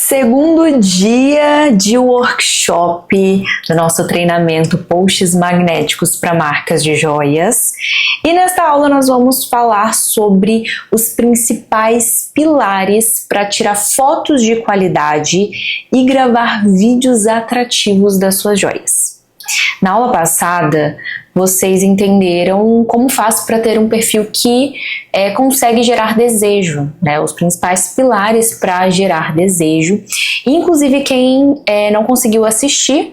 Segundo dia de workshop do nosso treinamento Posts Magnéticos para Marcas de Joias. E nesta aula nós vamos falar sobre os principais pilares para tirar fotos de qualidade e gravar vídeos atrativos das suas joias. Na aula passada, vocês entenderam como faço para ter um perfil que consegue gerar desejo, né? Os principais pilares para gerar desejo. Inclusive, quem não conseguiu assistir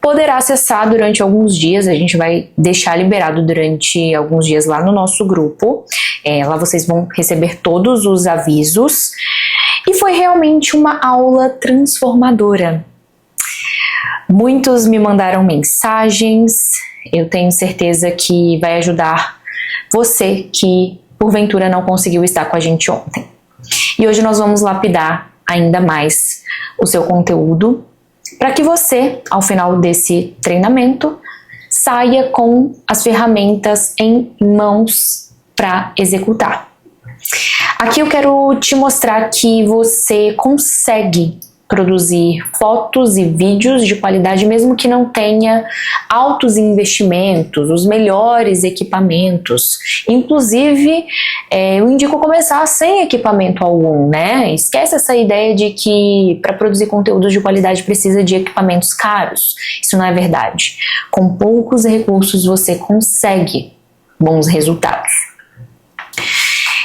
poderá acessar durante alguns dias. A gente vai deixar liberado durante alguns dias lá no nosso grupo. Lá vocês vão receber todos os avisos. E foi realmente uma aula transformadora. Muitos me mandaram mensagens, eu tenho certeza que vai ajudar você que porventura não conseguiu estar com a gente ontem. E hoje nós vamos lapidar ainda mais o seu conteúdo para que você, ao final desse treinamento, saia com as ferramentas em mãos para executar. Aqui eu quero te mostrar que você consegue produzir fotos e vídeos de qualidade mesmo que não tenha altos investimentos, os melhores equipamentos. Inclusive, eu indico começar sem equipamento algum, né? Esquece essa ideia de que para produzir conteúdos de qualidade precisa de equipamentos caros. Isso não é verdade. Com poucos recursos você consegue bons resultados.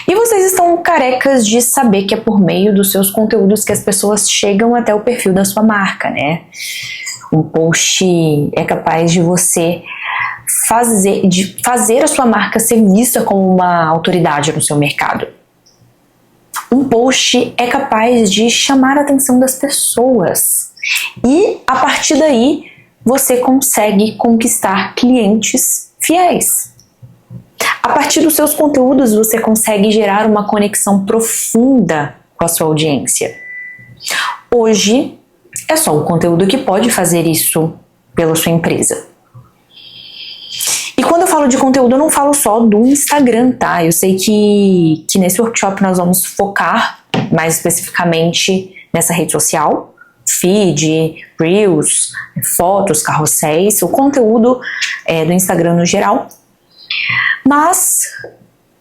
E vocês estão carecas de saber que é por meio dos seus conteúdos que as pessoas chegam até o perfil da sua marca, né? Um post é capaz de você fazer a sua marca ser vista como uma autoridade no seu mercado. Um post é capaz de chamar a atenção das pessoas. E, a partir daí, você consegue conquistar clientes fiéis. A partir dos seus conteúdos, você consegue gerar uma conexão profunda com a sua audiência. Hoje, é só o conteúdo que pode fazer isso pela sua empresa. E quando eu falo de conteúdo, eu não falo só do Instagram, tá? Eu sei que nesse workshop nós vamos focar mais especificamente nessa rede social, feed, reels, fotos, carrosséis, o conteúdo do Instagram no geral. Mas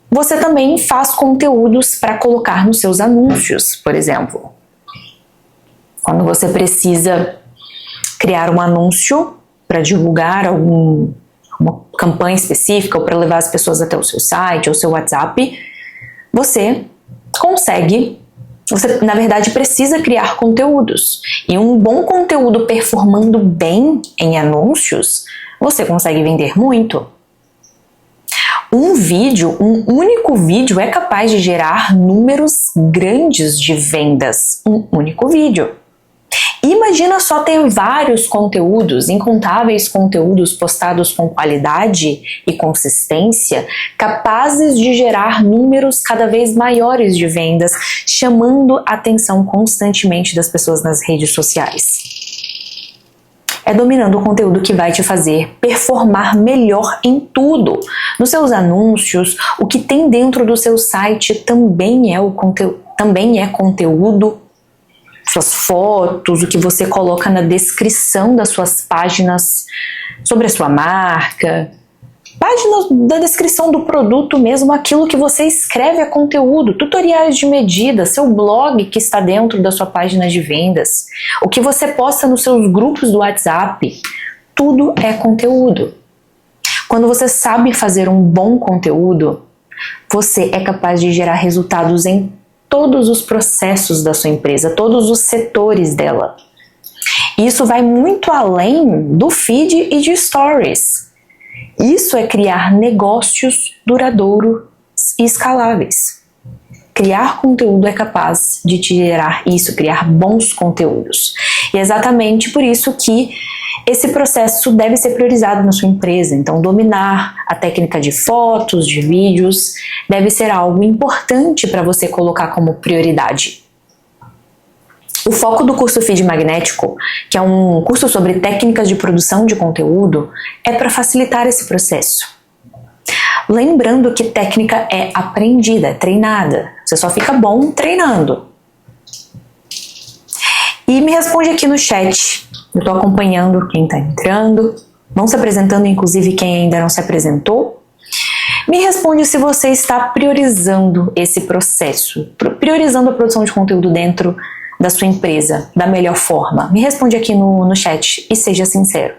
você também faz conteúdos para colocar nos seus anúncios, por exemplo. Quando você precisa criar um anúncio para divulgar uma campanha específica ou para levar as pessoas até o seu site ou seu WhatsApp, você na verdade precisa criar conteúdos. E um bom conteúdo performando bem em anúncios, você consegue vender muito. Um único vídeo é capaz de gerar números grandes de vendas. Um único vídeo. Imagina só ter vários conteúdos, incontáveis conteúdos postados com qualidade e consistência, capazes de gerar números cada vez maiores de vendas, chamando a atenção constantemente das pessoas nas redes sociais. É dominando o conteúdo que vai te fazer performar melhor em tudo. Nos seus anúncios, o que tem dentro do seu site também é conteúdo. Suas fotos, o que você coloca na descrição das suas páginas sobre a sua marca. Páginas da descrição do produto mesmo, aquilo que você escreve é conteúdo, tutoriais de medida, seu blog que está dentro da sua página de vendas, o que você posta nos seus grupos do WhatsApp, tudo é conteúdo. Quando você sabe fazer um bom conteúdo, você é capaz de gerar resultados em todos os processos da sua empresa, todos os setores dela. Isso vai muito além do feed e de stories. Isso é criar negócios duradouros e escaláveis. Criar conteúdo é capaz de te gerar isso, criar bons conteúdos. E é exatamente por isso que esse processo deve ser priorizado na sua empresa. Então, dominar a técnica de fotos, de vídeos, deve ser algo importante para você colocar como prioridade. O foco do curso Feed Magnético, que é um curso sobre técnicas de produção de conteúdo, é para facilitar esse processo. Lembrando que técnica é aprendida, é treinada. Você só fica bom treinando. E me responde aqui no chat. Eu tô acompanhando quem tá entrando. Vão se apresentando, inclusive quem ainda não se apresentou. Me responde se você está priorizando esse processo, priorizando a produção de conteúdo dentro da sua empresa da melhor forma. Me responde aqui no chat e seja sincero.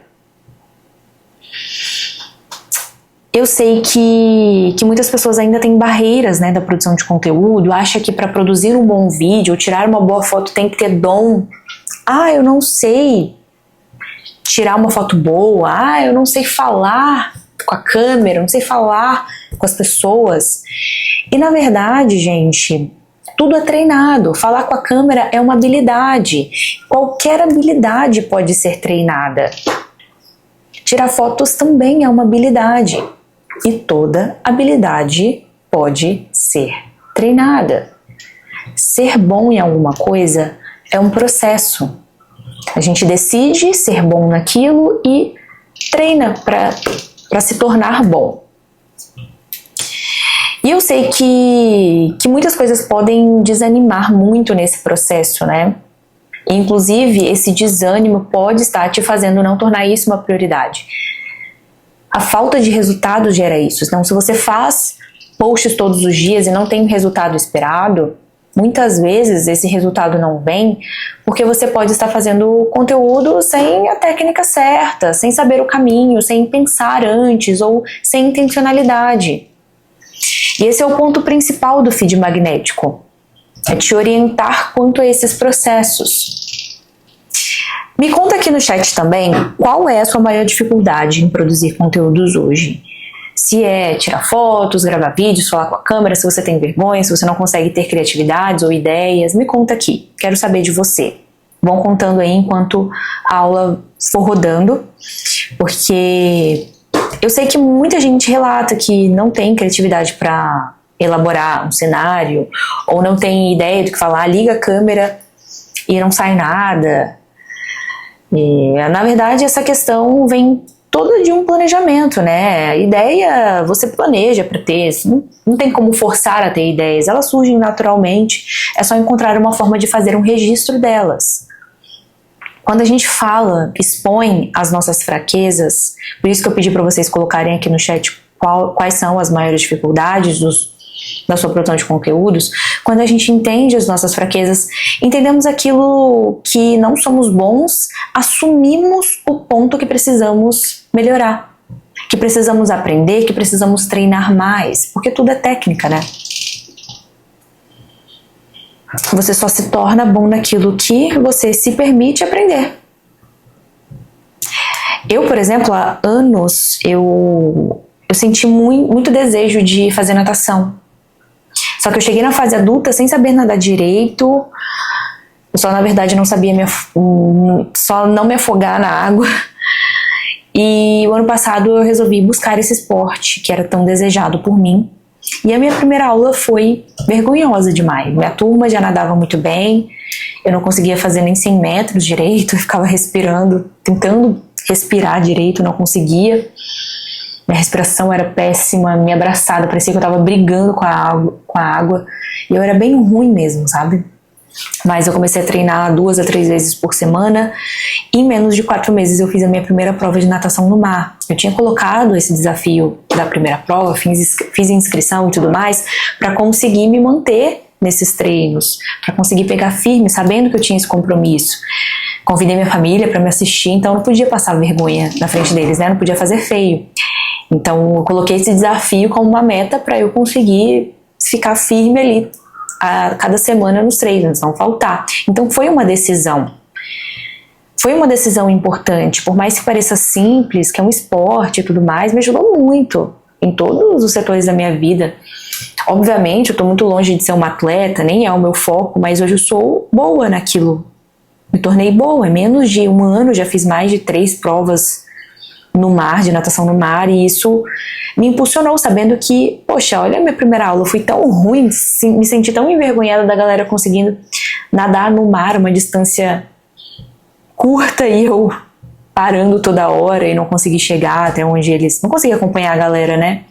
Eu sei que muitas pessoas ainda têm barreiras, né, da produção de conteúdo, acha que para produzir um bom vídeo ou tirar uma boa foto tem que ter dom. Eu não sei tirar uma foto boa. Eu não sei falar com a câmera, não sei falar com as pessoas. E na verdade, gente, tudo é treinado. Falar com a câmera é uma habilidade. Qualquer habilidade pode ser treinada. Tirar fotos também é uma habilidade. E toda habilidade pode ser treinada. Ser bom em alguma coisa é um processo. A gente decide ser bom naquilo e treina para se tornar bom. E eu sei que muitas coisas podem desanimar muito nesse processo, né? Inclusive, esse desânimo pode estar te fazendo não tornar isso uma prioridade. A falta de resultado gera isso. Então, se você faz posts todos os dias e não tem o resultado esperado, muitas vezes esse resultado não vem porque você pode estar fazendo conteúdo sem a técnica certa, sem saber o caminho, sem pensar antes ou sem intencionalidade. E esse é o ponto principal do feed magnético, é te orientar quanto a esses processos. Me conta aqui no chat também qual é a sua maior dificuldade em produzir conteúdos hoje. Se é tirar fotos, gravar vídeos, falar com a câmera, se você tem vergonha, se você não consegue ter criatividades ou ideias, me conta aqui, quero saber de você. Vão contando aí enquanto a aula for rodando, porque eu sei que muita gente relata que não tem criatividade para elaborar um cenário, ou não tem ideia do que falar, liga a câmera e não sai nada. E, na verdade, essa questão vem toda de um planejamento, né? A ideia você planeja para ter, não tem como forçar a ter ideias, elas surgem naturalmente, é só encontrar uma forma de fazer um registro delas. Quando a gente fala, expõe as nossas fraquezas, por isso que eu pedi para vocês colocarem aqui no chat quais são as maiores dificuldades da sua produção de conteúdos. Quando a gente entende as nossas fraquezas, entendemos aquilo que não somos bons, assumimos o ponto que precisamos melhorar, que precisamos aprender, que precisamos treinar mais, porque tudo é técnica, né? Você só se torna bom naquilo que você se permite aprender. Eu, por exemplo, há anos, eu senti muito desejo de fazer natação. Só que eu cheguei na fase adulta sem saber nadar direito. Eu só, na verdade, não sabia só não me afogar na água. E o ano passado eu resolvi buscar esse esporte que era tão desejado por mim. E a minha primeira aula foi vergonhosa demais. Minha turma já nadava muito bem, eu não conseguia fazer nem 100 metros direito, eu ficava respirando, tentando respirar direito, não conseguia. Minha respiração era péssima, minha abraçada, parecia que eu estava brigando com a água. E eu era bem ruim mesmo, sabe? Mas eu comecei a treinar 2 a 3 vezes por semana. E em menos de 4 meses eu fiz a minha primeira prova de natação no mar. Eu tinha colocado esse desafio da primeira prova, fiz inscrição e tudo mais, para conseguir me manter nesses treinos, para conseguir pegar firme, sabendo que eu tinha esse compromisso. Convidei minha família para me assistir, então eu não podia passar vergonha na frente deles, né? Não podia fazer feio. Então eu coloquei esse desafio como uma meta para eu conseguir ficar firme ali a cada semana nos treinos, não faltar. Então foi uma decisão. Foi uma decisão importante, por mais que pareça simples, que é um esporte e tudo mais, me ajudou muito em todos os setores da minha vida. Obviamente, eu estou muito longe de ser uma atleta, nem é o meu foco, mas hoje eu sou boa naquilo. Me tornei boa, em menos de 1 ano já fiz mais de 3 provas no mar, de natação no mar, e isso me impulsionou, sabendo que, poxa, olha a minha primeira aula, eu fui tão ruim, me senti tão envergonhada da galera conseguindo nadar no mar uma distância curta e eu parando toda hora e não consegui chegar até onde eles... Não consegui acompanhar a galera, né?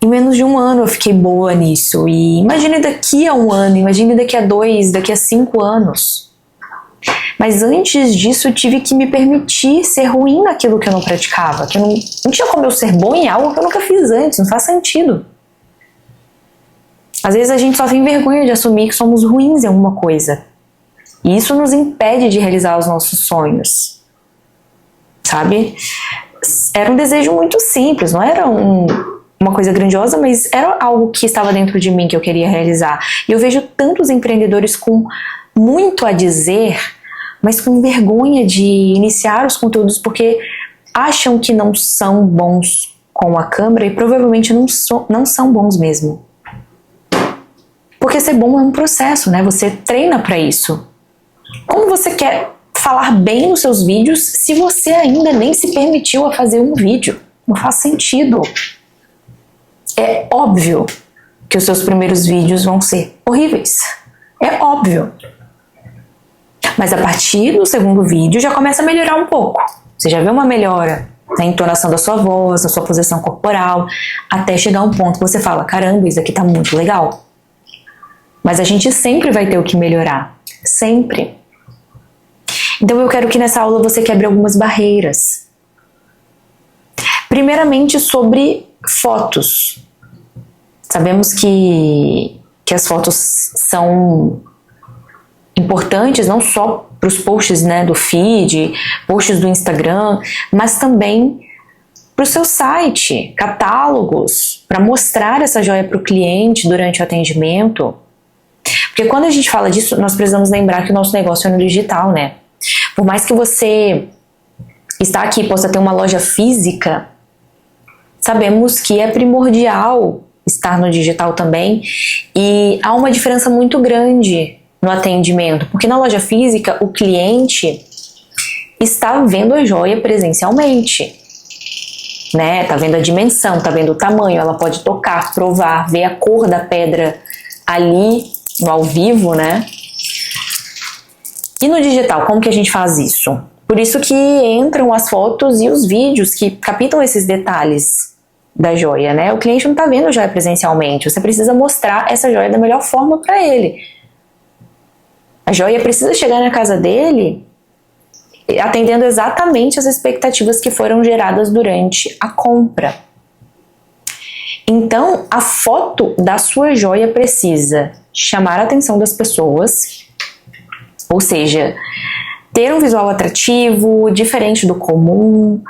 Em menos de um ano eu fiquei boa nisso. E imagine daqui a um ano, imagine daqui a 2, daqui a 5 anos. Mas antes disso eu tive que me permitir ser ruim naquilo que eu não praticava. Que eu não tinha como eu ser bom em algo que eu nunca fiz antes, não faz sentido. Às vezes a gente só tem vergonha de assumir que somos ruins em alguma coisa. E isso nos impede de realizar os nossos sonhos. Sabe? Era um desejo muito simples, não era uma coisa grandiosa, mas era algo que estava dentro de mim que eu queria realizar. E eu vejo tantos empreendedores com muito a dizer, mas com vergonha de iniciar os conteúdos porque acham que não são bons com a câmera e provavelmente não são bons mesmo. Porque ser bom é um processo, né? Você treina para isso. Como você quer falar bem nos seus vídeos se você ainda nem se permitiu a fazer um vídeo? Não faz sentido. É óbvio que os seus primeiros vídeos vão ser horríveis. É óbvio. Mas a partir do segundo vídeo já começa a melhorar um pouco. Você já vê uma melhora na entonação da sua voz, na sua posição corporal, até chegar a um ponto que você fala, caramba, isso aqui tá muito legal. Mas a gente sempre vai ter o que melhorar. Sempre. Então eu quero que nessa aula você quebre algumas barreiras. Primeiramente sobre fotos. Sabemos que as fotos são importantes não só para os posts, né, do feed, posts do Instagram, mas também para o seu site, catálogos, para mostrar essa joia para o cliente durante o atendimento. Porque quando a gente fala disso, nós precisamos lembrar que o nosso negócio é no digital, né? Por mais que você está aqui e possa ter uma loja física, sabemos que é primordial estar no digital também, e há uma diferença muito grande no atendimento, porque na loja física o cliente está vendo a joia presencialmente, né? Tá vendo a dimensão, tá vendo o tamanho, ela pode tocar, provar, ver a cor da pedra ali no ao vivo, né? E no digital, como que a gente faz isso? Por isso que entram as fotos e os vídeos que captam esses detalhes da joia, né? O cliente não tá vendo a joia presencialmente, você precisa mostrar essa joia da melhor forma para ele. A joia precisa chegar na casa dele atendendo exatamente as expectativas que foram geradas durante a compra. Então, a foto da sua joia precisa chamar a atenção das pessoas, ou seja, ter um visual atrativo, diferente do comum.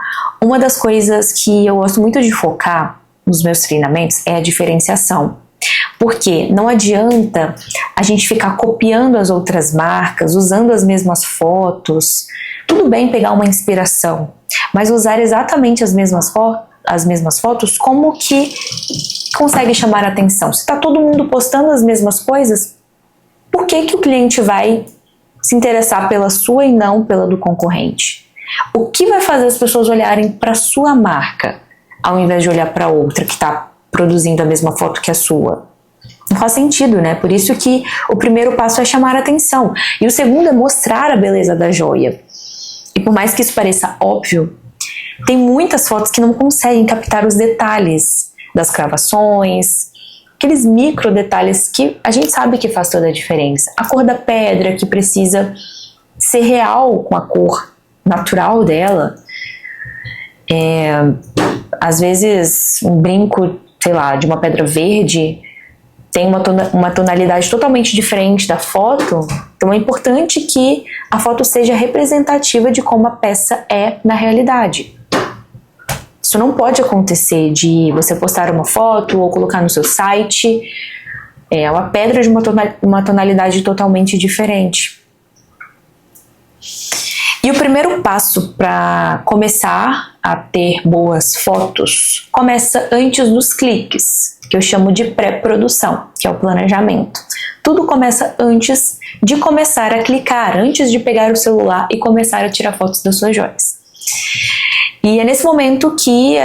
Uma das coisas que eu gosto muito de focar nos meus treinamentos é a diferenciação. Porque não adianta a gente ficar copiando as outras marcas, usando as mesmas fotos. Tudo bem pegar uma inspiração, mas usar exatamente as mesmas fotos, como que consegue chamar a atenção? Se está todo mundo postando as mesmas coisas, por que o cliente vai se interessar pela sua e não pela do concorrente? O que vai fazer as pessoas olharem para a sua marca, ao invés de olhar para outra que está produzindo a mesma foto que a sua? Não faz sentido, né? Por isso que o primeiro passo é chamar a atenção. E o segundo é mostrar a beleza da joia. E por mais que isso pareça óbvio, tem muitas fotos que não conseguem captar os detalhes das cravações, aqueles micro detalhes que a gente sabe que faz toda a diferença. A cor da pedra, que precisa ser real com a cor natural dela. Às vezes um brinco, sei lá, de uma pedra verde tem uma tonalidade totalmente diferente da foto, então é importante que a foto seja representativa de como a peça é na realidade. Isso não pode acontecer de você postar uma foto ou colocar no seu site uma pedra de uma tonalidade totalmente diferente. E o primeiro passo para começar a ter boas fotos começa antes dos cliques, que eu chamo de pré-produção, que é o planejamento. Tudo começa antes de começar a clicar, antes de pegar o celular e começar a tirar fotos das suas joias. E é nesse momento que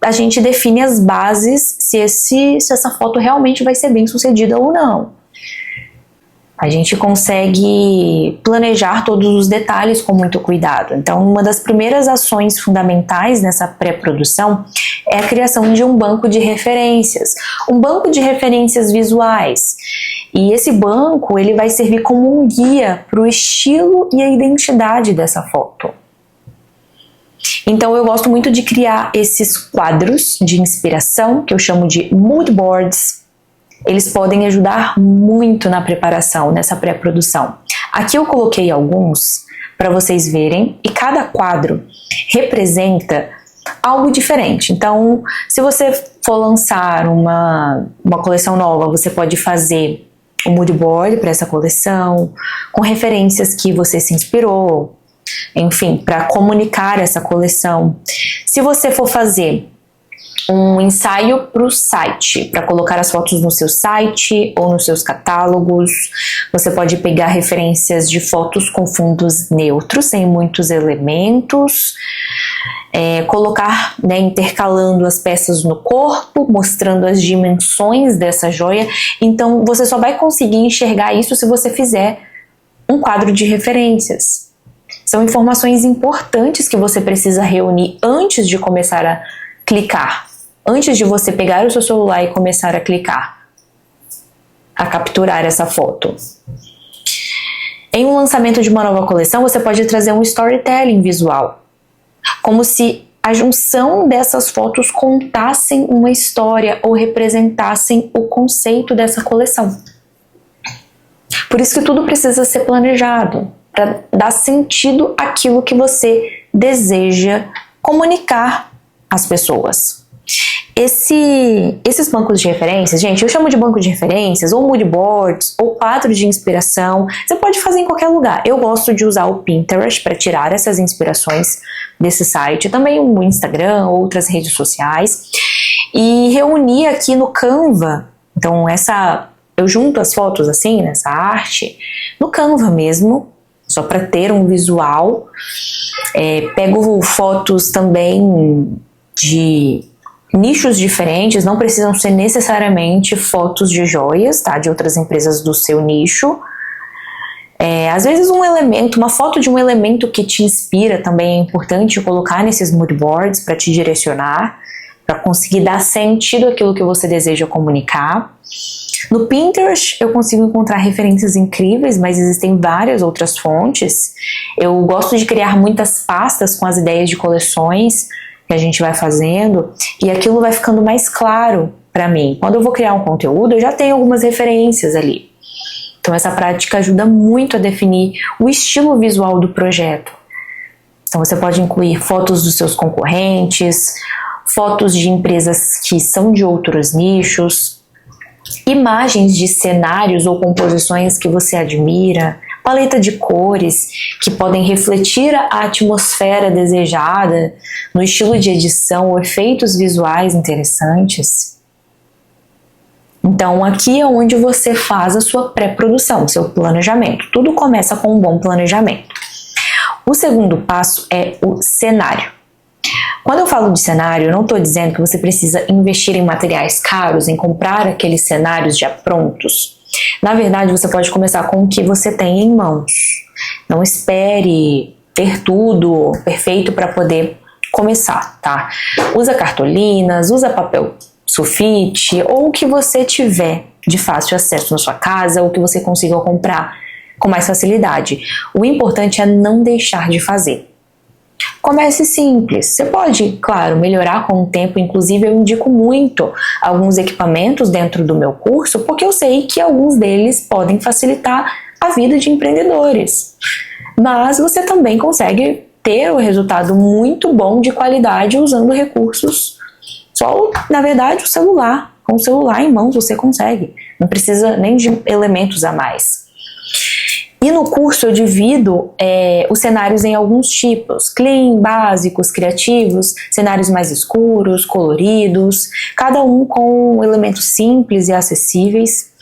a gente define as bases se essa foto realmente vai ser bem sucedida ou não. A gente consegue planejar todos os detalhes com muito cuidado. Então, uma das primeiras ações fundamentais nessa pré-produção é a criação de um banco de referências, um banco de referências visuais. E esse banco ele vai servir como um guia para o estilo e a identidade dessa foto. Então, eu gosto muito de criar esses quadros de inspiração, que eu chamo de mood boards. Eles podem ajudar muito na preparação, nessa pré-produção. Aqui eu coloquei alguns para vocês verem, e cada quadro representa algo diferente. Então, se você for lançar uma coleção nova, você pode fazer um mood board para essa coleção, com referências que você se inspirou, enfim, para comunicar essa coleção. Se você for fazer um ensaio para o site, para colocar as fotos no seu site ou nos seus catálogos, você pode pegar referências de fotos com fundos neutros, sem muitos elementos, colocar, intercalando as peças no corpo, mostrando as dimensões dessa joia. Então você só vai conseguir enxergar isso se você fizer um quadro de referências. São informações importantes que você precisa reunir antes de começar a clicar, antes de você pegar o seu celular e começar a clicar, a capturar essa foto. Em um lançamento de uma nova coleção, você pode trazer um storytelling visual, como se a junção dessas fotos contassem uma história ou representassem o conceito dessa coleção. Por isso que tudo precisa ser planejado, para dar sentido àquilo que você deseja comunicar às pessoas. Esses bancos de referências, gente, eu chamo de banco de referências, ou mood boards, ou quadros de inspiração. Você pode fazer em qualquer lugar. Eu gosto de usar o Pinterest para tirar essas inspirações desse site, também o Instagram, outras redes sociais, e reunir aqui no Canva. Então eu junto as fotos assim, nessa arte, no Canva mesmo, só para ter um visual. Pego fotos também de nichos diferentes, não precisam ser necessariamente fotos de joias, tá? De outras empresas do seu nicho. Às vezes uma foto de um elemento que te inspira também é importante colocar nesses mood boards para te direcionar, para conseguir dar sentido àquilo que você deseja comunicar. No Pinterest eu consigo encontrar referências incríveis, mas existem várias outras fontes. Eu gosto de criar muitas pastas com as ideias de coleções que a gente vai fazendo, e aquilo vai ficando mais claro para mim. Quando eu vou criar um conteúdo, eu já tenho algumas referências ali. Então essa prática ajuda muito a definir o estilo visual do projeto. Então você pode incluir fotos dos seus concorrentes, fotos de empresas que são de outros nichos, imagens de cenários ou composições que você admira, paleta de cores que podem refletir a atmosfera desejada no estilo de edição ou efeitos visuais interessantes. Então aqui é onde você faz a sua pré-produção, seu planejamento. Tudo começa com um bom planejamento. O segundo passo é o cenário. Quando eu falo de cenário, eu não estou dizendo que você precisa investir em materiais caros, em comprar aqueles cenários já prontos. Na verdade, você pode começar com o que você tem em mãos. Não espere ter tudo perfeito para poder começar, tá? Usa cartolinas, usa papel sulfite ou o que você tiver de fácil acesso na sua casa ou que você consiga comprar com mais facilidade. O importante é não deixar de fazer. Comece simples. Você pode, claro, melhorar com o tempo. Inclusive, eu indico muito alguns equipamentos dentro do meu curso, porque eu sei que alguns deles podem facilitar a vida de empreendedores. Mas você também consegue ter um resultado muito bom de qualidade usando recursos. Só, na verdade, o celular. Com o celular em mãos você consegue. Não precisa nem de elementos a mais. E no curso eu divido os cenários em alguns tipos: clean, básicos, criativos, cenários mais escuros, coloridos, cada um com elementos simples e acessíveis.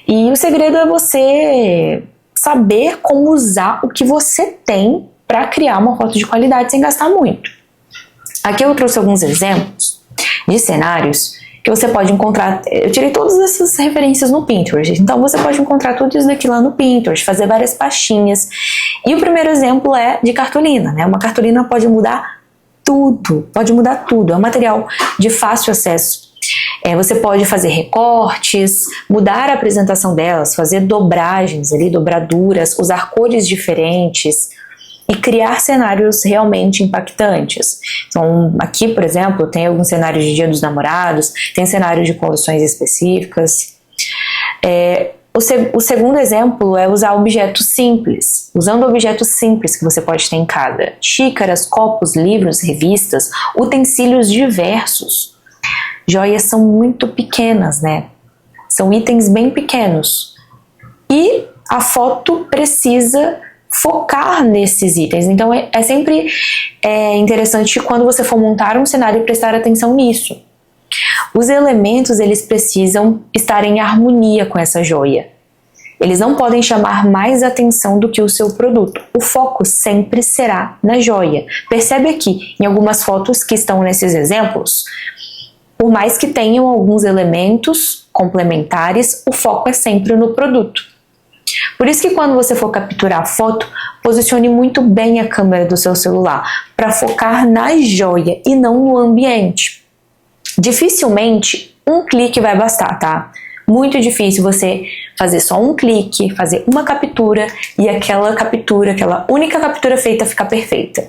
E o segredo é você saber como usar o que você tem para criar uma foto de qualidade sem gastar muito. Aqui eu trouxe alguns exemplos de cenários que você pode encontrar. Eu tirei todas essas referências no Pinterest, então você pode encontrar tudo isso daqui lá no Pinterest, fazer várias pastinhas. E o primeiro exemplo é de cartolina, né? Uma cartolina pode mudar tudo, é um material de fácil acesso. Você pode fazer recortes, mudar a apresentação delas, fazer dobragens ali, dobraduras, usar cores diferentes e criar cenários realmente impactantes. Então, aqui, por exemplo, tem alguns cenários de Dia dos Namorados, tem cenários de coleções específicas. O segundo exemplo é usar objetos simples, usando objetos simples que você pode ter em casa. Xícaras, copos, livros, revistas, utensílios diversos. Joias são muito pequenas, né? São itens bem pequenos. E a foto precisa focar nesses itens. Então é sempre interessante quando você for montar um cenário prestar atenção nisso. Os elementos, eles precisam estar em harmonia com essa joia. Eles não podem chamar mais atenção do que o seu produto. O foco sempre será na joia. Percebe aqui, em algumas fotos que estão nesses exemplos, por mais que tenham alguns elementos complementares, o foco é sempre no produto. Por isso que quando você for capturar a foto, posicione muito bem a câmera do seu celular para focar na joia e não no ambiente. Dificilmente um clique vai bastar, tá? Muito difícil você fazer só um clique, fazer uma captura e aquela única captura feita ficar perfeita.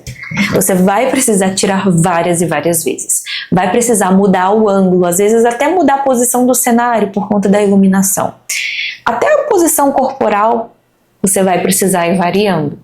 Você vai precisar tirar várias e várias vezes. Vai precisar mudar o ângulo, às vezes até mudar a posição do cenário por conta da iluminação. Até a posição corporal você vai precisar ir variando.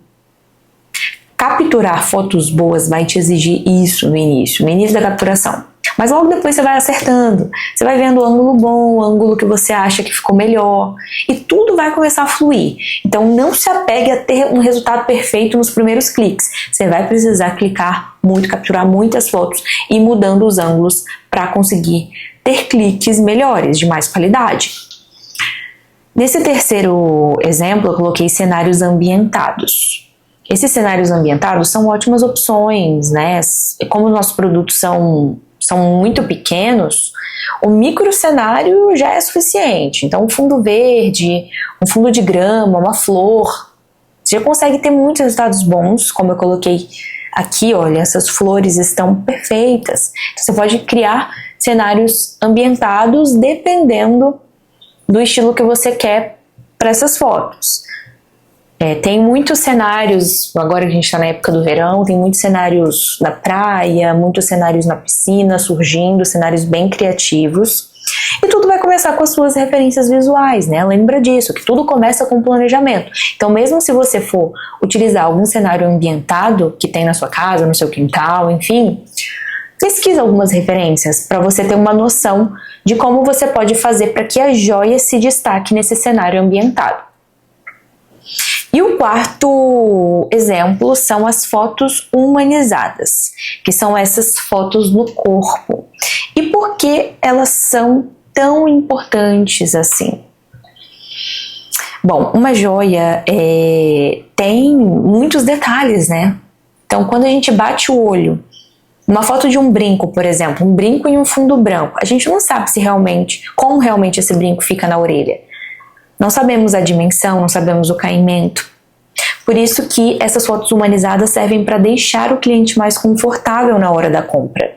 Capturar fotos boas vai te exigir isso no início da capturação. Mas logo depois você vai acertando, você vai vendo o ângulo bom, o ângulo que você acha que ficou melhor, e tudo vai começar a fluir. Então não se apegue a ter um resultado perfeito nos primeiros cliques. Você vai precisar clicar muito, capturar muitas fotos e ir mudando os ângulos para conseguir ter cliques melhores, de mais qualidade. Nesse terceiro exemplo, eu coloquei cenários ambientados. Esses cenários ambientados são ótimas opções, né? Como os nossos produtos são muito pequenos, o micro cenário já é suficiente. Então, um fundo verde, um fundo de grama, uma flor, você já consegue ter muitos resultados bons, como eu coloquei aqui, olha, essas flores estão perfeitas. Então, você pode criar cenários ambientados dependendo do estilo que você quer para essas fotos. Tem muitos cenários, agora que a gente está na época do verão, tem muitos cenários na praia, muitos cenários na piscina surgindo, cenários bem criativos. E tudo vai começar com as suas referências visuais, né? Lembra disso, que tudo começa com planejamento. Então, mesmo se você for utilizar algum cenário ambientado que tem na sua casa, no seu quintal, enfim, pesquisa algumas referências para você ter uma noção de como você pode fazer para que a joia se destaque nesse cenário ambientado. E o quarto exemplo são as fotos humanizadas, que são essas fotos no corpo. E por que elas são tão importantes assim? Bom, uma joia tem muitos detalhes, né? Então, quando a gente bate o olho, uma foto de um brinco, por exemplo, um brinco em um fundo branco, a gente não sabe como realmente esse brinco fica na orelha. Não sabemos a dimensão, não sabemos o caimento. Por isso que essas fotos humanizadas servem para deixar o cliente mais confortável na hora da compra.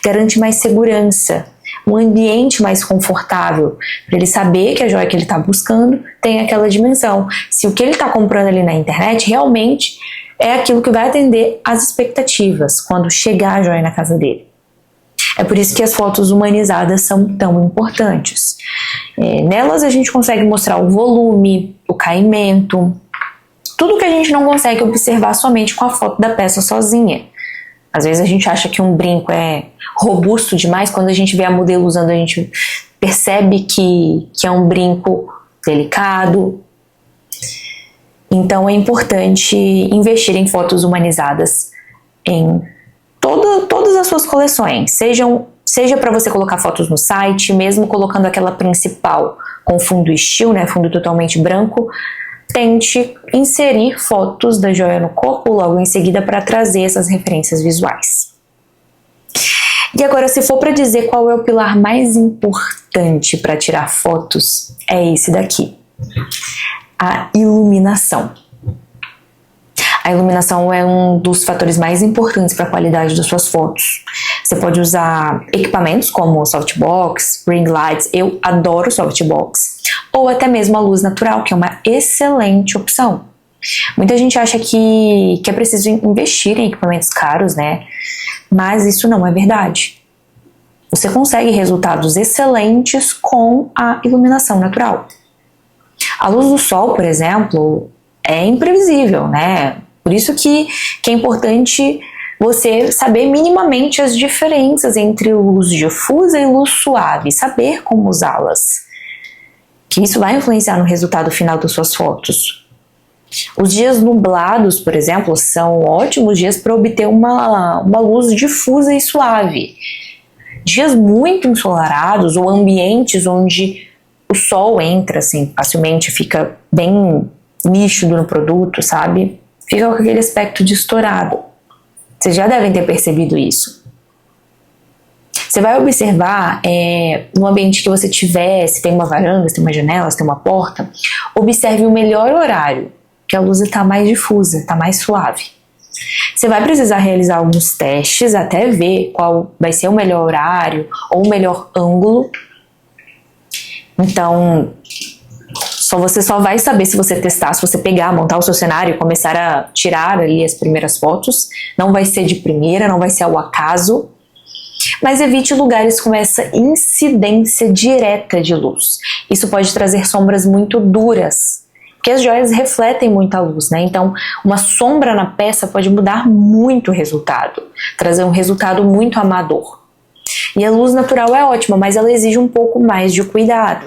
Garante mais segurança, um ambiente mais confortável, para ele saber que a joia que ele está buscando tem aquela dimensão. Se o que ele está comprando ali na internet realmente é aquilo que vai atender às expectativas quando chegar a joia na casa dele. É por isso que as fotos humanizadas são tão importantes. Nelas a gente consegue mostrar o volume, o caimento, tudo que a gente não consegue observar somente com a foto da peça sozinha. Às vezes a gente acha que um brinco é robusto demais, quando a gente vê a modelo usando a gente percebe que é um brinco delicado. Então é importante investir em fotos humanizadas em todas as suas coleções, seja para você colocar fotos no site, mesmo colocando aquela principal com fundo estilo, né, fundo totalmente branco, tente inserir fotos da joia no corpo logo em seguida para trazer essas referências visuais. E agora, se for para dizer qual é o pilar mais importante para tirar fotos, é esse daqui: a iluminação. A iluminação é um dos fatores mais importantes para a qualidade das suas fotos. Você pode usar equipamentos como softbox, ring lights, eu adoro softbox, ou até mesmo a luz natural, que é uma excelente opção. Muita gente acha que é preciso investir em equipamentos caros, né? Mas isso não é verdade. Você consegue resultados excelentes com a iluminação natural. A luz do sol, por exemplo, é imprevisível, né? Por isso que é importante você saber minimamente as diferenças entre luz difusa e luz suave, saber como usá-las, que isso vai influenciar no resultado final das suas fotos. Os dias nublados, por exemplo, são ótimos dias para obter uma luz difusa e suave. Dias muito ensolarados ou ambientes onde o sol entra assim facilmente, fica bem nítido no produto, sabe? Fica com aquele aspecto de estourado. Vocês já devem ter percebido isso. Você vai observar no ambiente que você tiver, se tem uma varanda, se tem uma janela, se tem uma porta, observe o melhor horário, que a luz está mais difusa, está mais suave. Você vai precisar realizar alguns testes até ver qual vai ser o melhor horário ou o melhor ângulo. Então, você só vai saber se você testar, se você pegar, montar o seu cenário e começar a tirar ali as primeiras fotos. Não vai ser de primeira, não vai ser ao acaso. Mas evite lugares com essa incidência direta de luz. Isso pode trazer sombras muito duras, porque as joias refletem muita luz, né? Então, uma sombra na peça pode mudar muito o resultado, trazer um resultado muito amador. E a luz natural é ótima, mas ela exige um pouco mais de cuidado.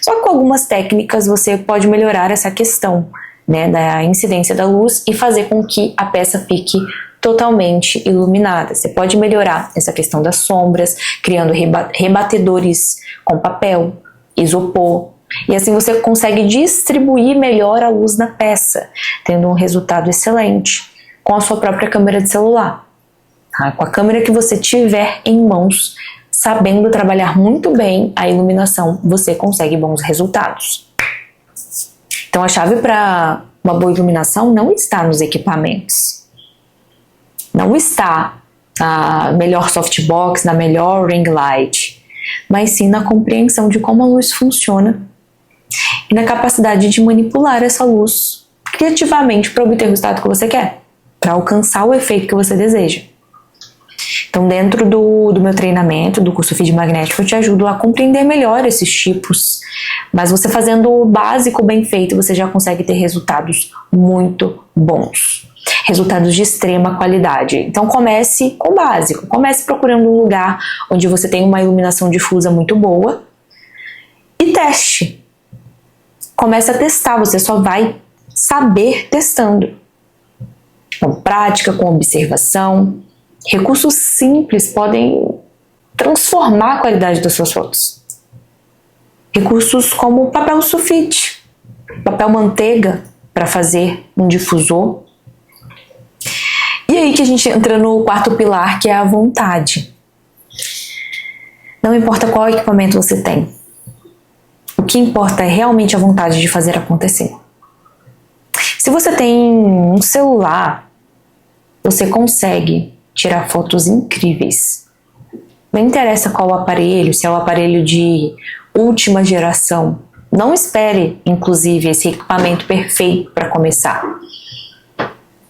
Só que com algumas técnicas você pode melhorar essa questão, né, da incidência da luz e fazer com que a peça fique totalmente iluminada. Você pode melhorar essa questão das sombras, criando rebatedores com papel, isopor, e assim você consegue distribuir melhor a luz na peça, tendo um resultado excelente com a sua própria câmera de celular. Tá? Com a câmera que você tiver em mãos, sabendo trabalhar muito bem a iluminação, você consegue bons resultados. Então a chave para uma boa iluminação não está nos equipamentos. Não está na melhor softbox, na melhor ring light, mas sim na compreensão de como a luz funciona e na capacidade de manipular essa luz criativamente para obter o resultado que você quer, para alcançar o efeito que você deseja. Então, dentro do meu treinamento, do curso Feed Magnético, eu te ajudo a compreender melhor esses tipos. Mas você fazendo o básico bem feito, você já consegue ter resultados muito bons. Resultados de extrema qualidade. Então, comece com o básico. Comece procurando um lugar onde você tem uma iluminação difusa muito boa e teste. Comece a testar, você só vai saber testando. Com prática, com observação. Recursos simples podem transformar a qualidade das suas fotos. Recursos como papel sulfite, papel manteiga para fazer um difusor. E aí que a gente entra no quarto pilar, que é a vontade. Não importa qual equipamento você tem. O que importa é realmente a vontade de fazer acontecer. Se você tem um celular, você consegue tirar fotos incríveis. Não interessa qual o aparelho, se é o aparelho de última geração. Não espere, inclusive, esse equipamento perfeito para começar.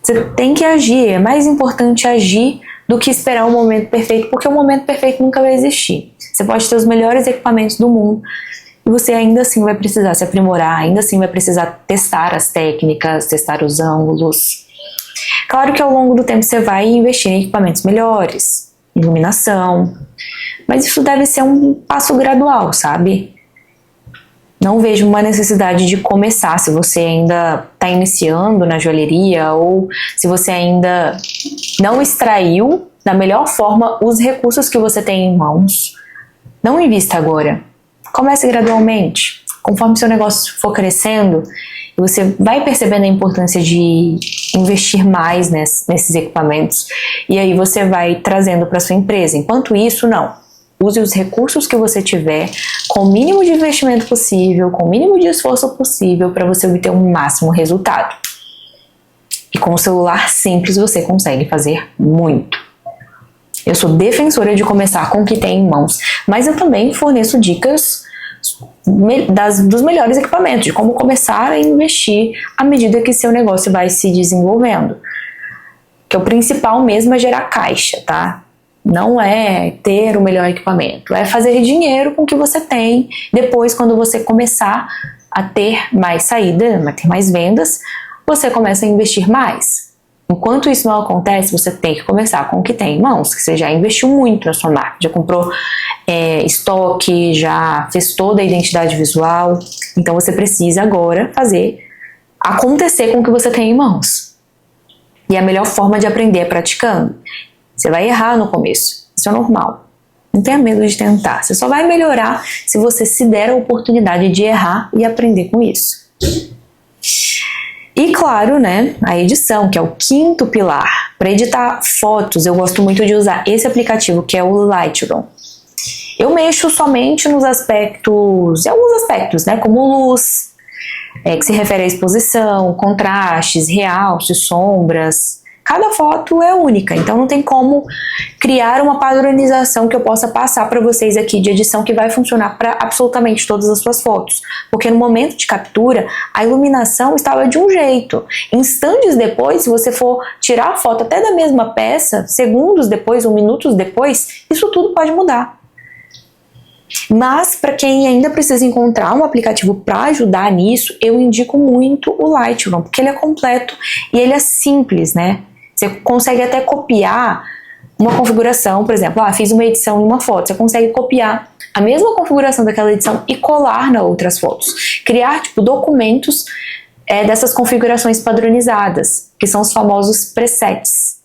Você tem que agir, é mais importante agir do que esperar o momento perfeito, porque o momento perfeito nunca vai existir. Você pode ter os melhores equipamentos do mundo e você ainda assim vai precisar se aprimorar, ainda assim vai precisar testar as técnicas, testar os ângulos. Claro que ao longo do tempo você vai investir em equipamentos melhores, iluminação, mas isso deve ser um passo gradual, sabe? Não vejo uma necessidade de começar se você ainda está iniciando na joalheria ou se você ainda não extraiu da melhor forma os recursos que você tem em mãos. Não invista agora. Comece gradualmente. conforme seu negócio for crescendo, você vai percebendo a importância de investir mais nesses equipamentos, e aí você vai trazendo para sua empresa. Enquanto isso, não. Use os recursos que você tiver com o mínimo de investimento possível, com o mínimo de esforço possível para você obter um máximo resultado. E com o celular simples você consegue fazer muito. Eu sou defensora de começar com o que tem em mãos, mas eu também forneço dicas dos melhores equipamentos, de como começar a investir à medida que seu negócio vai se desenvolvendo. Que o principal mesmo é gerar caixa, tá? Não é ter o melhor equipamento, é fazer dinheiro com o que você tem. Depois, quando você começar a ter mais saída, a ter mais vendas, você começa a investir mais. Enquanto isso não acontece, você tem que começar com o que tem em mãos, que você já investiu muito na sua marca, já comprou estoque, já fez toda a identidade visual, então você precisa agora fazer acontecer com o que você tem em mãos. E a melhor forma de aprender é praticando. Você vai errar no começo, isso é normal. Não tenha medo de tentar, você só vai melhorar se você se der a oportunidade de errar e aprender com isso. E claro, né, a edição, que é o quinto pilar. Para editar fotos, eu gosto muito de usar esse aplicativo, que é o Lightroom. Eu mexo somente em alguns aspectos, né, como luz, que se refere à exposição, contrastes, realces, sombras. Cada foto é única, então não tem como criar uma padronização que eu possa passar para vocês aqui de edição que vai funcionar para absolutamente todas as suas fotos. Porque no momento de captura, a iluminação estava de um jeito. Instantes depois, se você for tirar a foto até da mesma peça, segundos depois ou minutos depois, isso tudo pode mudar. Mas para quem ainda precisa encontrar um aplicativo para ajudar nisso, eu indico muito o Lightroom, porque ele é completo e ele é simples, né? Você consegue até copiar uma configuração, por exemplo, fiz uma edição em uma foto, você consegue copiar a mesma configuração daquela edição e colar nas outras fotos. Criar, documentos dessas configurações padronizadas, que são os famosos presets,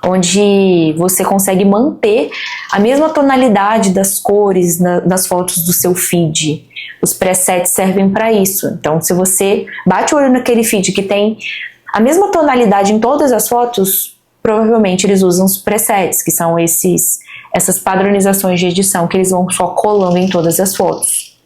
onde você consegue manter a mesma tonalidade das cores nas fotos do seu feed. Os presets servem para isso. Então, se você bate o olho naquele feed que tem a mesma tonalidade em todas as fotos, provavelmente eles usam os presets, que são essas padronizações de edição que eles vão só colando em todas as fotos.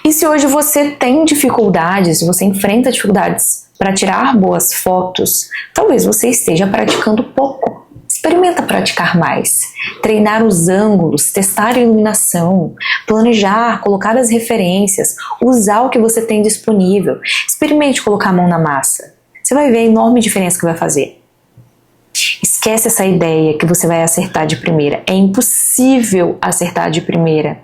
E se hoje você tem dificuldades, se você enfrenta dificuldades para tirar boas fotos, talvez você esteja praticando pouco. Experimenta praticar mais, treinar os ângulos, testar a iluminação, planejar, colocar as referências, usar o que você tem disponível. Experimente colocar a mão na massa. Você vai ver a enorme diferença que vai fazer. Esquece essa ideia que você vai acertar de primeira. É impossível acertar de primeira.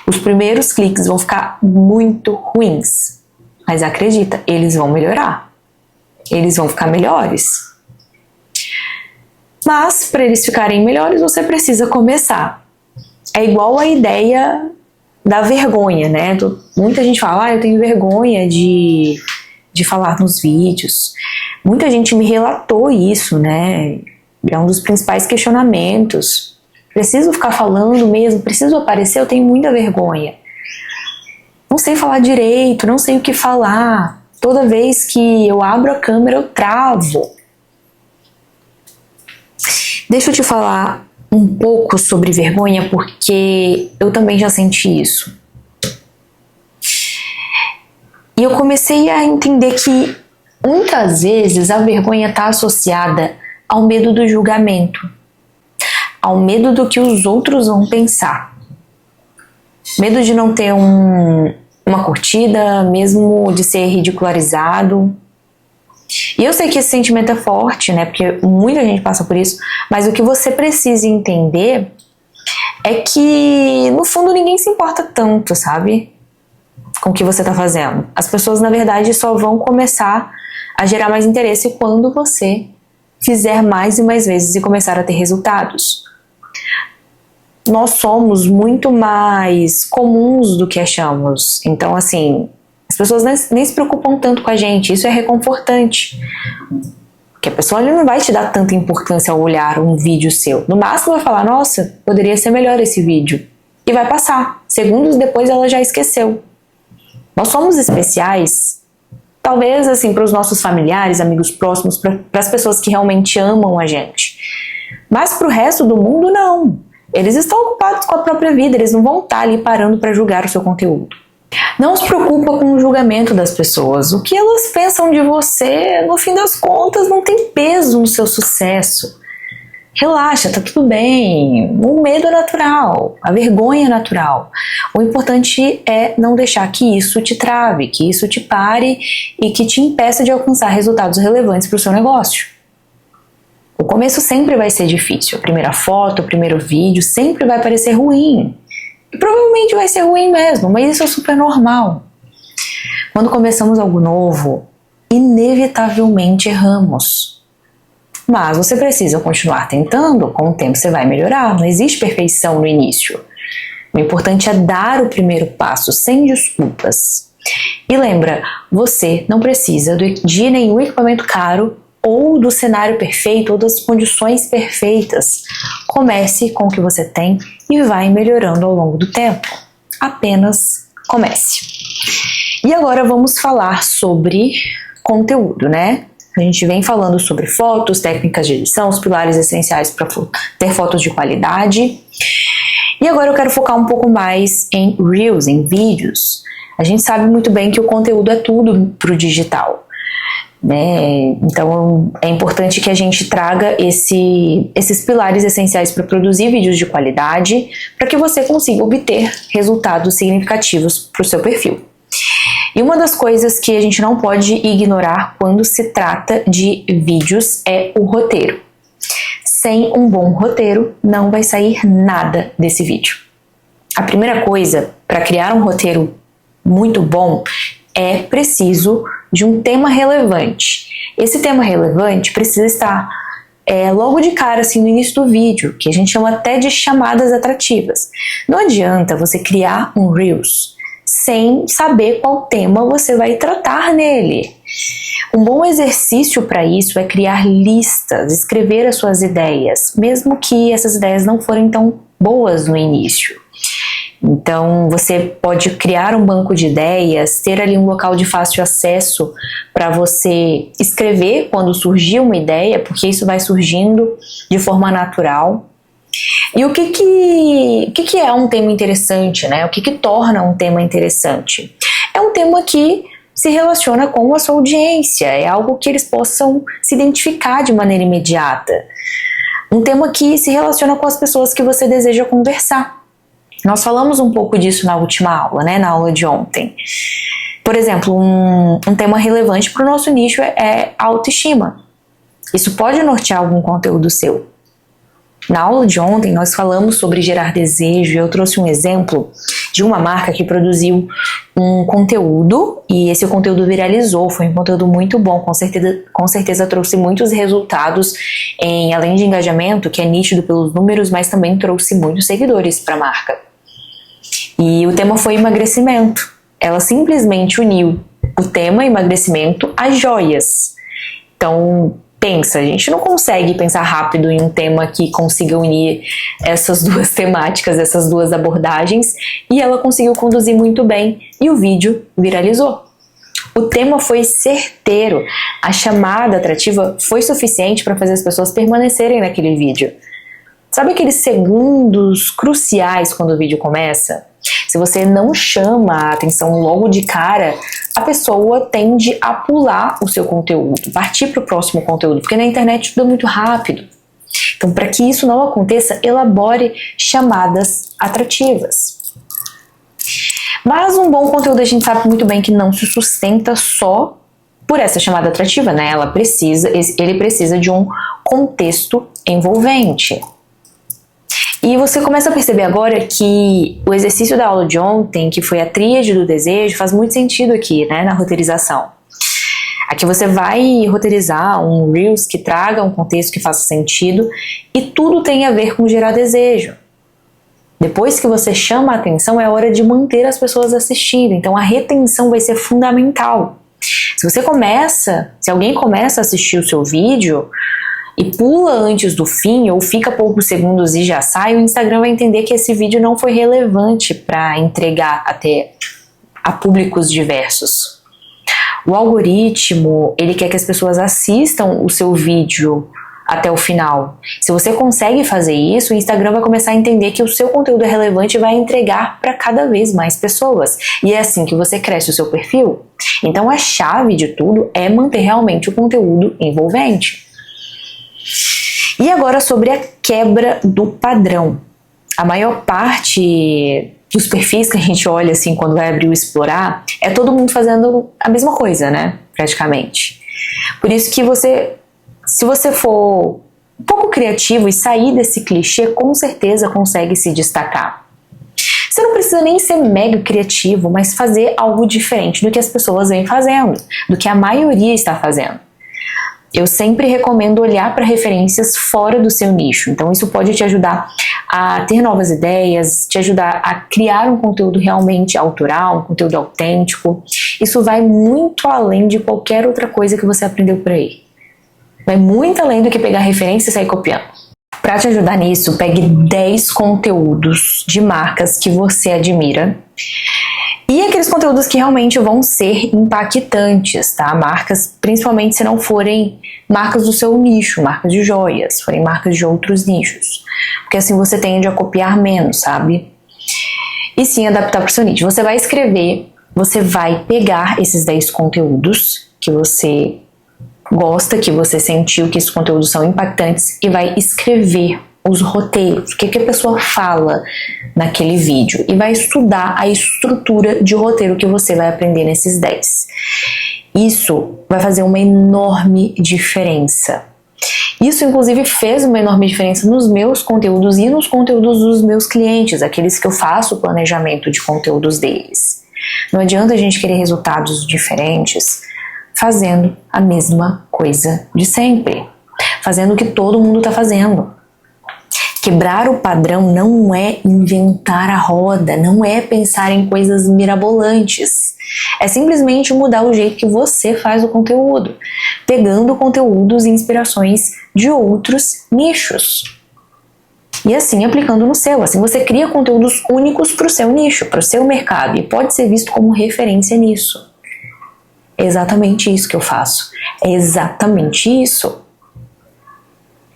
Os primeiros cliques vão ficar muito ruins. Mas acredita, eles vão melhorar. Eles vão ficar melhores. Mas, para eles ficarem melhores, você precisa começar. É igual a ideia da vergonha, né? Muita gente fala, eu tenho vergonha de falar nos vídeos. Muita gente me relatou isso, né? É um dos principais questionamentos. Preciso ficar falando mesmo? Preciso aparecer? Eu tenho muita vergonha. Não sei falar direito, não sei o que falar. Toda vez que eu abro a câmera, eu travo. Deixa eu te falar um pouco sobre vergonha, porque eu também já senti isso. E eu comecei a entender que muitas vezes a vergonha está associada ao medo do julgamento, ao medo do que os outros vão pensar. Medo de não ter uma curtida, mesmo de ser ridicularizado. E eu sei que esse sentimento é forte, né? Porque muita gente passa por isso, mas o que você precisa entender é que, no fundo, ninguém se importa tanto, sabe? Com o que você tá fazendo. As pessoas, na verdade, só vão começar a gerar mais interesse quando você fizer mais e mais vezes e começar a ter resultados. Nós somos muito mais comuns do que achamos. Então, assim, as pessoas nem se preocupam tanto com a gente. Isso é reconfortante. Porque a pessoa não vai te dar tanta importância ao olhar um vídeo seu. No máximo vai falar, nossa, poderia ser melhor esse vídeo. E e vai passar. Segundos depois ela já esqueceu. Nós somos especiais, talvez assim para os nossos familiares, amigos próximos, para as pessoas que realmente amam a gente. Mas para o resto do mundo, não. Eles estão ocupados com a própria vida, eles não vão estar ali parando para julgar o seu conteúdo. Não se preocupa com o julgamento das pessoas. O que elas pensam de você, no fim das contas, não tem peso no seu sucesso. Relaxa, tá tudo bem. O medo é natural, a vergonha é natural. O importante é não deixar que isso te trave, que isso te pare e que te impeça de alcançar resultados relevantes para o seu negócio. O começo sempre vai ser difícil. A primeira foto, o primeiro vídeo sempre vai parecer ruim. E provavelmente vai ser ruim mesmo, mas isso é super normal. Quando começamos algo novo, inevitavelmente erramos. Mas você precisa continuar tentando, com o tempo você vai melhorar, não existe perfeição no início. O importante é dar o primeiro passo, sem desculpas. E lembra, você não precisa de nenhum equipamento caro ou do cenário perfeito ou das condições perfeitas. Comece com o que você tem e vai melhorando ao longo do tempo. Apenas comece. E agora vamos falar sobre conteúdo, né? A gente vem falando sobre fotos, técnicas de edição, os pilares essenciais para ter fotos de qualidade. E agora eu quero focar um pouco mais em Reels, em vídeos. A gente sabe muito bem que o conteúdo é tudo para o digital, né? Então é importante que a gente traga esses pilares essenciais para produzir vídeos de qualidade, para que você consiga obter resultados significativos para o seu perfil. E uma das coisas que a gente não pode ignorar quando se trata de vídeos é o roteiro. Sem um bom roteiro, não vai sair nada desse vídeo. A primeira coisa para criar um roteiro muito bom é preciso de um tema relevante. Esse tema relevante precisa estar logo de cara, assim, no início do vídeo, que a gente chama até de chamadas atrativas. Não adianta você criar um Reels sem saber qual tema você vai tratar nele. Um bom exercício para isso é criar listas, escrever as suas ideias, mesmo que essas ideias não forem tão boas no início. Então, você pode criar um banco de ideias, ter ali um local de fácil acesso para você escrever quando surgir uma ideia, porque isso vai surgindo de forma natural. E o que é um tema interessante, né? O que torna um tema interessante? É um tema que se relaciona com a sua audiência, é algo que eles possam se identificar de maneira imediata. Um tema que se relaciona com as pessoas que você deseja conversar. Nós falamos um pouco disso na última aula, né? Na aula de ontem. Por exemplo, um tema relevante para o nosso nicho é autoestima. Isso pode nortear algum conteúdo seu. Na aula de ontem nós falamos sobre gerar desejo e eu trouxe um exemplo de uma marca que produziu um conteúdo e esse conteúdo viralizou, foi um conteúdo muito bom, com certeza trouxe muitos resultados, além de engajamento, que é nítido pelos números, mas também trouxe muitos seguidores para a marca. E o tema foi emagrecimento. Ela simplesmente uniu o tema emagrecimento às joias. Então, pensa, a gente não consegue pensar rápido em um tema que consiga unir essas duas temáticas, essas duas abordagens, e ela conseguiu conduzir muito bem e o vídeo viralizou. O tema foi certeiro, a chamada atrativa foi suficiente para fazer as pessoas permanecerem naquele vídeo. Sabe aqueles segundos cruciais quando o vídeo começa? Se você não chama a atenção logo de cara, a pessoa tende a pular o seu conteúdo, partir para o próximo conteúdo, porque na internet tudo é muito rápido. Então, para que isso não aconteça, elabore chamadas atrativas. Mas um bom conteúdo a gente sabe muito bem que não se sustenta só por essa chamada atrativa, né? Ele precisa de um contexto envolvente. E você começa a perceber agora que o exercício da aula de ontem, que foi a tríade do desejo, faz muito sentido aqui, né, na roteirização. Aqui você vai roteirizar um Reels que traga um contexto que faça sentido e tudo tem a ver com gerar desejo. Depois que você chama a atenção, é hora de manter as pessoas assistindo, então a retenção vai ser fundamental. Se alguém começa a assistir o seu vídeo, e pula antes do fim ou fica poucos segundos e já sai, o Instagram vai entender que esse vídeo não foi relevante para entregar até a públicos diversos. O algoritmo, ele quer que as pessoas assistam o seu vídeo até o final. Se você consegue fazer isso, o Instagram vai começar a entender que o seu conteúdo é relevante e vai entregar para cada vez mais pessoas. E é assim que você cresce o seu perfil. Então a chave de tudo é manter realmente o conteúdo envolvente. E agora sobre a quebra do padrão. A maior parte dos perfis que a gente olha assim quando vai abrir o explorar, é todo mundo fazendo a mesma coisa, né? Praticamente. Por isso que se você for um pouco criativo e sair desse clichê, com certeza consegue se destacar. Você não precisa nem ser mega criativo, mas fazer algo diferente do que as pessoas vêm fazendo, do que a maioria está fazendo. Eu sempre recomendo olhar para referências fora do seu nicho, então isso pode te ajudar a ter novas ideias, te ajudar a criar um conteúdo realmente autoral, um conteúdo autêntico. Isso vai muito além de qualquer outra coisa que você aprendeu por aí. Vai muito além do que pegar referência e sair copiando. Para te ajudar nisso, pegue 10 conteúdos de marcas que você admira e aqueles conteúdos que realmente vão ser impactantes, tá? Marcas, principalmente se não forem marcas do seu nicho, marcas de joias, forem marcas de outros nichos. Porque assim você tende a copiar menos, sabe? E sim adaptar para o seu nicho. Você vai escrever, você vai pegar esses 10 conteúdos que você gosta, que você sentiu que esses conteúdos são impactantes e vai escrever os roteiros, o que a pessoa fala naquele vídeo e vai estudar a estrutura de roteiro que você vai aprender nesses 10. Isso vai fazer uma enorme diferença. Isso, inclusive, fez uma enorme diferença nos meus conteúdos e nos conteúdos dos meus clientes, aqueles que eu faço o planejamento de conteúdos deles. Não adianta a gente querer resultados diferentes fazendo a mesma coisa de sempre, fazendo o que todo mundo está fazendo. Quebrar o padrão não é inventar a roda, não é pensar em coisas mirabolantes. É simplesmente mudar o jeito que você faz o conteúdo, pegando conteúdos e inspirações de outros nichos. E assim aplicando no seu. Assim você cria conteúdos únicos para o seu nicho, para o seu mercado, e pode ser visto como referência nisso. É exatamente isso que eu faço. É exatamente isso.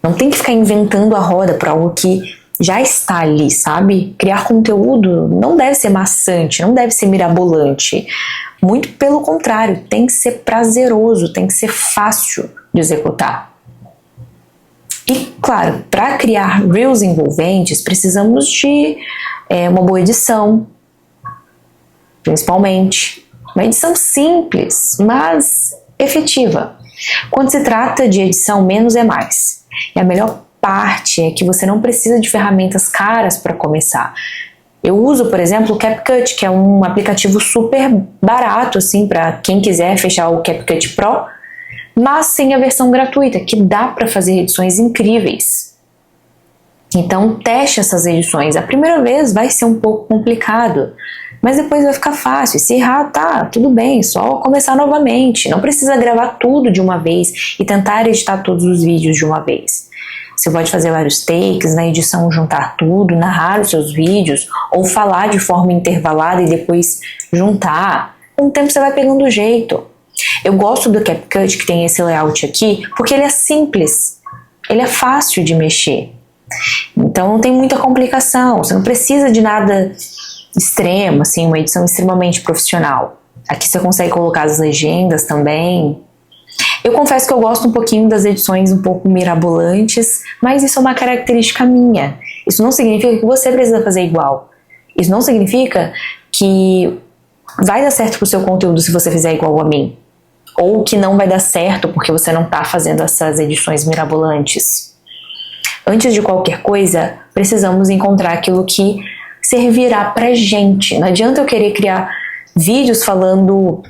Não tem que ficar inventando a roda para algo que já está ali, sabe? Criar conteúdo não deve ser maçante, não deve ser mirabolante. Muito pelo contrário, tem que ser prazeroso, tem que ser fácil de executar. E, claro, para criar reels envolventes, precisamos de uma boa edição, principalmente. Uma edição simples, mas efetiva. Quando se trata de edição, menos é mais. E a melhor parte é que você não precisa de ferramentas caras para começar. Eu uso, por exemplo, o CapCut, que é um aplicativo super barato, assim, para quem quiser fechar o CapCut Pro, mas sem a versão gratuita, que dá para fazer edições incríveis. Então, teste essas edições. A primeira vez vai ser um pouco complicado, mas depois vai ficar fácil. Se errar, tá, tudo bem, só começar novamente. Não precisa gravar tudo de uma vez e tentar editar todos os vídeos de uma vez. Você pode fazer vários takes, na edição juntar tudo, narrar os seus vídeos, ou falar de forma intervalada e depois juntar. Com o tempo você vai pegando o jeito. Eu gosto do CapCut, que tem esse layout aqui, porque ele é simples, ele é fácil de mexer. Então não tem muita complicação, você não precisa de nada extremo, assim, uma edição extremamente profissional. Aqui você consegue colocar as legendas também. Eu confesso que eu gosto um pouquinho das edições um pouco mirabolantes, mas isso é uma característica minha. Isso não significa que você precisa fazer igual. Isso não significa que vai dar certo pro seu conteúdo se você fizer igual a mim. Ou que não vai dar certo porque você não está fazendo essas edições mirabolantes. Antes de qualquer coisa, precisamos encontrar aquilo que servirá pra gente. Não adianta eu querer criar vídeos falando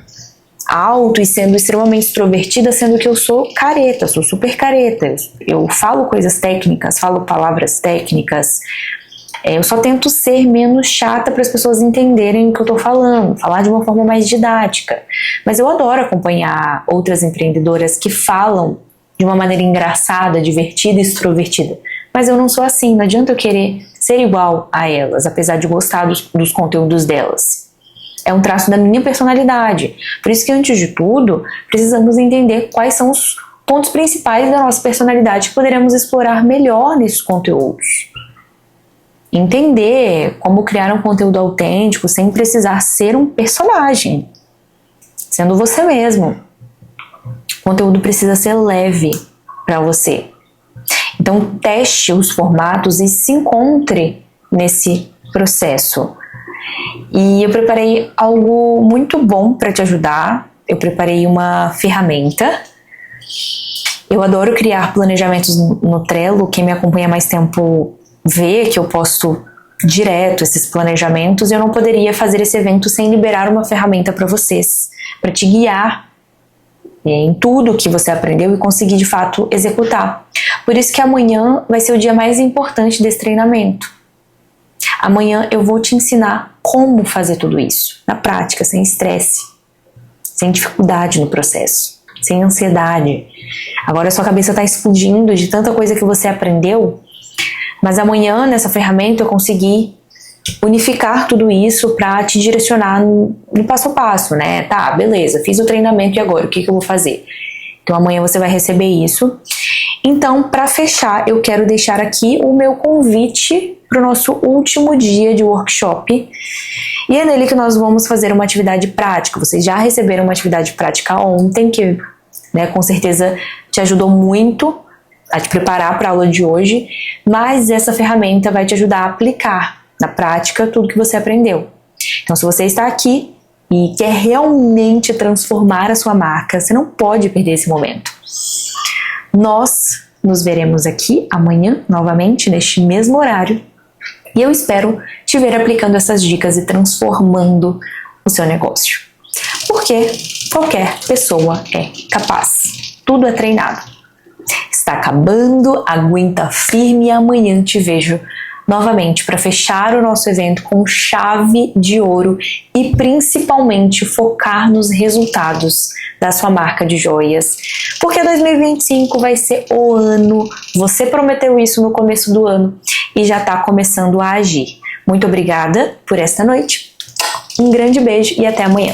alto e sendo extremamente extrovertida, sendo que eu sou careta, sou super careta. Eu falo coisas técnicas, falo palavras técnicas. Eu só tento ser menos chata para as pessoas entenderem o que eu estou falando, falar de uma forma mais didática. Mas eu adoro acompanhar outras empreendedoras que falam de uma maneira engraçada, divertida e extrovertida. Mas eu não sou assim, não adianta eu querer ser igual a elas, apesar de gostar dos conteúdos delas. É um traço da minha personalidade. Por isso que, antes de tudo, precisamos entender quais são os pontos principais da nossa personalidade que poderemos explorar melhor nesses conteúdos. Entender como criar um conteúdo autêntico sem precisar ser um personagem, sendo você mesmo. O conteúdo precisa ser leve para você. Então, teste os formatos e se encontre nesse processo. E eu preparei algo muito bom para te ajudar. Eu preparei uma ferramenta. Eu adoro criar planejamentos no Trello. Quem me acompanha há mais tempo vê que eu posto direto esses planejamentos. Eu não poderia fazer esse evento sem liberar uma ferramenta para vocês, para te guiar em tudo que você aprendeu e conseguir de fato executar. Por isso que amanhã vai ser o dia mais importante desse treinamento. Amanhã eu vou te ensinar como fazer tudo isso, na prática, sem estresse, sem dificuldade no processo, sem ansiedade. Agora a sua cabeça está explodindo de tanta coisa que você aprendeu, mas amanhã nessa ferramenta eu consegui unificar tudo isso para te direcionar no passo a passo, né? Tá, beleza, fiz o treinamento e agora o que eu vou fazer? Então amanhã você vai receber isso. Então, para fechar, eu quero deixar aqui o meu convite para o nosso último dia de workshop. E é nele que nós vamos fazer uma atividade prática. Vocês já receberam uma atividade prática ontem, que com certeza te ajudou muito a te preparar para a aula de hoje, mas essa ferramenta vai te ajudar a aplicar na prática tudo que você aprendeu. Então, se você está aqui e quer realmente transformar a sua marca, você não pode perder esse momento. Nós nos veremos aqui amanhã, novamente, neste mesmo horário, e eu espero te ver aplicando essas dicas e transformando o seu negócio. Porque qualquer pessoa é capaz. Tudo é treinado. Está acabando, aguenta firme e amanhã te vejo novamente para fechar o nosso evento com chave de ouro e principalmente focar nos resultados da sua marca de joias. Porque 2025 vai ser o ano, você prometeu isso no começo do ano e já está começando a agir. Muito obrigada por esta noite, um grande beijo e até amanhã.